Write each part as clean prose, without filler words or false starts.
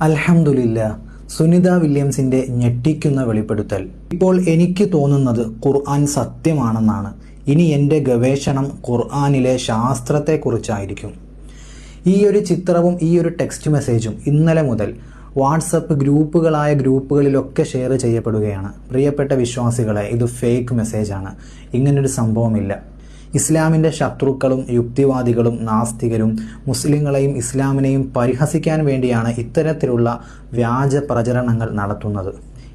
അൽഹംദുലില്ലാ, സുനിത വില്യംസിന്റെ ഞെട്ടിക്കുന്ന വെളിപ്പെടുത്തൽ. ഇപ്പോൾ എനിക്ക് തോന്നുന്നത് ഖുർആൻ സത്യമാണെന്നാണ്. ഇനി എൻ്റെ ഗവേഷണം ഖുർആനിലെ ശാസ്ത്രത്തെക്കുറിച്ചായിരിക്കും. ഈ ഒരു ചിത്രവും ഈ ഒരു ടെക്സ്റ്റ് മെസ്സേജും ഇന്നലെ മുതൽ വാട്സപ്പ് ഗ്രൂപ്പുകളിലൊക്കെ ഷെയർ ചെയ്യപ്പെടുകയാണ്. പ്രിയപ്പെട്ട വിശ്വാസികളെ, ഇത് ഫേക്ക് മെസ്സേജാണ്. ഇങ്ങനൊരു സംഭവമില്ല. ഇസ്ലാമിൻ്റെ ശത്രുക്കളും യുക്തിവാദികളും നാസ്തികരും മുസ്ലിങ്ങളെയും ഇസ്ലാമിനെയും പരിഹസിക്കാൻ വേണ്ടിയാണ് ഇത്തരത്തിലുള്ള വ്യാജ പ്രചരണങ്ങൾ നടത്തുന്നത്.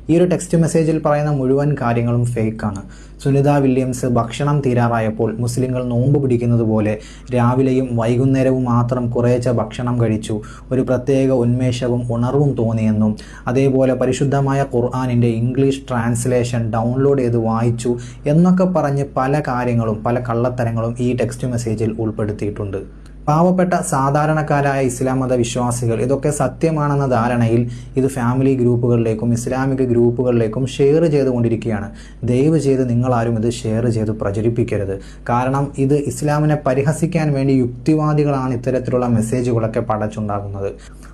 ഈ ഒരു ടെക്സ്റ്റ് മെസ്സേജിൽ പറയുന്ന മുഴുവൻ കാര്യങ്ങളും ഫേക്കാണ്. സുനിത വില്യംസ് ഭക്ഷണം തീരാറായപ്പോൾ മുസ്ലിങ്ങൾ നോമ്പ് പിടിക്കുന്നത് പോലെ രാവിലെയും വൈകുന്നേരവും മാത്രം കുറേശ്ശെ ഭക്ഷണം കഴിച്ചു, ഒരു പ്രത്യേക ഉന്മേഷവും ഉണർവും തോന്നിയെന്നും അതേപോലെ പരിശുദ്ധമായ ഖുർആനിൻ്റെ ഇംഗ്ലീഷ് ട്രാൻസ്ലേഷൻ ഡൗൺലോഡ് ചെയ്ത് വായിച്ചു എന്നൊക്കെ പറഞ്ഞ് പല കാര്യങ്ങളും പല കള്ളത്തരങ്ങളും ഈ ടെക്സ്റ്റ് മെസ്സേജിൽ ഉൾപ്പെടുത്തിയിട്ടുണ്ട്. പാവപ്പെട്ട സാധാരണക്കാരായ ഇസ്ലാം മത വിശ്വാസികൾ ഇതൊക്കെ സത്യമാണെന്ന ധാരണയിൽ ഇത് ഫാമിലി ഗ്രൂപ്പുകളിലേക്കും ഇസ്ലാമിക ഗ്രൂപ്പുകളിലേക്കും ഷെയർ ചെയ്തുകൊണ്ടിരിക്കുകയാണ്. ദയവ് ചെയ്ത് നിങ്ങളാരും ഇത് ഷെയർ ചെയ്ത് പ്രചരിപ്പിക്കരുത്. കാരണം ഇത് ഇസ്ലാമിനെ പരിഹസിക്കാൻ വേണ്ടി യുക്തിവാദികളാണ് ഇത്തരത്തിലുള്ള മെസ്സേജുകളൊക്കെ പടച്ചുണ്ടാകുന്നത്.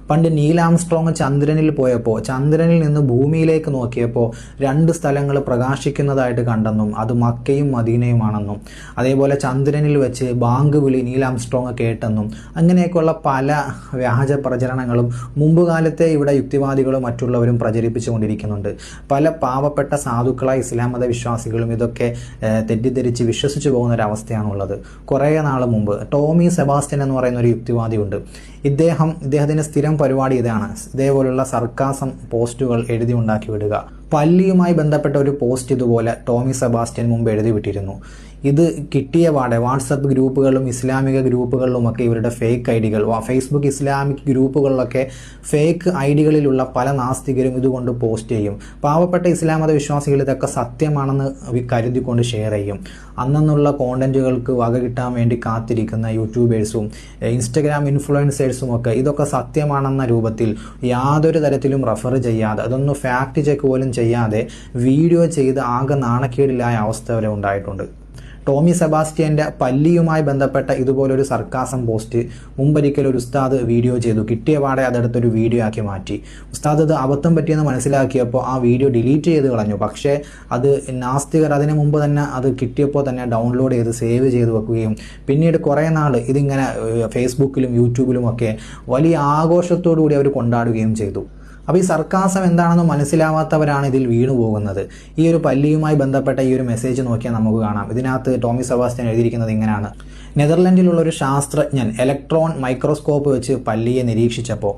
പണ്ട് നീൽ ആംസ്ട്രോങ് ചന്ദ്രനിൽ പോയപ്പോൾ ചന്ദ്രനിൽ നിന്ന് ഭൂമിയിലേക്ക് നോക്കിയപ്പോൾ 2 സ്ഥലങ്ങൾ പ്രകാശിക്കുന്നതായിട്ട് കണ്ടെന്നും അത് മക്കയും മദീനയുമാണെന്നും അതേപോലെ ചന്ദ്രനിൽ വെച്ച് ബാങ്ക് വിളി നീൽ ആംസ്ട്രോങ് കേട്ടെന്നും അങ്ങനെയൊക്കെയുള്ള പല വ്യാജ പ്രചരണങ്ങളും മുമ്പ് കാലത്തെ ഇവിടെ യുക്തിവാദികളും മറ്റുള്ളവരും പ്രചരിപ്പിച്ചുകൊണ്ടിരിക്കുന്നുണ്ട്. പല പാവപ്പെട്ട സാധുക്കളായ ഇസ്ലാം മത വിശ്വാസികളും ഇതൊക്കെ തെറ്റിദ്ധരിച്ച് വിശ്വസിച്ചു പോകുന്ന ഒരവസ്ഥയാണുള്ളത്. കുറേ നാൾ മുമ്പ് ടോമി സെബാസ്റ്റ്യൻ എന്ന് പറയുന്ന ഒരു യുക്തിവാദിയുണ്ട്. ഇദ്ദേഹത്തിൻ്റെ സ്ഥിരം പരിപാടി ഇതാണ്: ഇതേപോലുള്ള സർക്കാസം പോസ്റ്റുകൾ എഴുതി ഉണ്ടാക്കി വിടുക. പള്ളിയുമായി ബന്ധപ്പെട്ട ഒരു പോസ്റ്റ് ഇതുപോലെ ടോമി സെബാസ്റ്റ്യൻ മുമ്പ് എഴുതി വിട്ടിരുന്നു. ഇത് കിട്ടിയ പാടെ വാട്സപ്പ് ഗ്രൂപ്പുകളിലും ഇസ്ലാമിക ഗ്രൂപ്പുകളിലുമൊക്കെ ഇവരുടെ ഫേക്ക് ഐഡികൾ, ഫേസ്ബുക്ക് ഇസ്ലാമിക് ഗ്രൂപ്പുകളിലൊക്കെ ഫേക്ക് ഐഡികളിലുള്ള പല നാസ്തികരും ഇതുകൊണ്ട് പോസ്റ്റ് ചെയ്യും. പാവപ്പെട്ട ഇസ്ലാം മത വിശ്വാസികൾ ഇതൊക്കെ സത്യമാണെന്ന് കരുതിക്കൊണ്ട് ഷെയർ ചെയ്യും. അന്നുള്ള കോണ്ടന്റുകൾക്ക് വക കിട്ടാൻ വേണ്ടി കാത്തിരിക്കുന്ന യൂട്യൂബേഴ്സും ഇൻസ്റ്റഗ്രാം ഇൻഫ്ലുവൻസേഴ്സും ഒക്കെ ഇതൊക്കെ സത്യമാണെന്ന രൂപത്തിൽ യാതൊരു തരത്തിലും റെഫർ ചെയ്യാതെ, അതൊന്നും ഫാക്ട് ചെക്ക് പോലും ചെയ്യാതെ വീഡിയോ ചെയ്ത് ആകെ നാണക്കേടിലായ അവസ്ഥ വരെ ഉണ്ടായിട്ടുണ്ട്. ടോമി സെബാസ്റ്റ്യൻ്റെ പല്ലിയുമായി ബന്ധപ്പെട്ട ഇതുപോലൊരു സർക്കാസം പോസ്റ്റ് മുമ്പൊരിക്കൽ ഒരു ഉസ്താദ് വീഡിയോ ചെയ്തു. കിട്ടിയ പാടെ അതെടുത്തൊരു വീഡിയോ ആക്കി മാറ്റി. ഉസ്താദ് അത് അബദ്ധം പറ്റിയെന്ന് മനസ്സിലാക്കിയപ്പോൾ ആ വീഡിയോ ഡിലീറ്റ് ചെയ്ത് കളഞ്ഞു. പക്ഷേ അത് നാസ്തികർ അതിന് മുമ്പ് തന്നെ അത് കിട്ടിയപ്പോൾ തന്നെ ഡൗൺലോഡ് ചെയ്ത് സേവ് ചെയ്ത് വെക്കുകയും പിന്നീട് കുറേ നാൾ ഇതിങ്ങനെ ഫേസ്ബുക്കിലും യൂട്യൂബിലും ഒക്കെ വലിയ ആഘോഷത്തോടു കൂടി അവർ കൊണ്ടാടുകയും ചെയ്തു. അപ്പോൾ ഈ സർക്കാസം എന്താണെന്ന് മനസ്സിലാവാത്തവരാണ് ഇതിൽ വീണു പോകുന്നത്. ഈ ഒരു പല്ലിയുമായി ബന്ധപ്പെട്ട ഈ ഒരു മെസ്സേജ് നോക്കിയാൽ നമുക്ക് കാണാം. ഇതിനകത്ത് ടോമി സെബാസ്റ്റ്യൻ എഴുതിയിരിക്കുന്നത് ഇങ്ങനെയാണ്: നെതർലൻഡിലുള്ള ഒരു ശാസ്ത്രജ്ഞൻ ഇലക്ട്രോൺ മൈക്രോസ്കോപ്പ് വെച്ച് പല്ലിയെ നിരീക്ഷിച്ചപ്പോൾ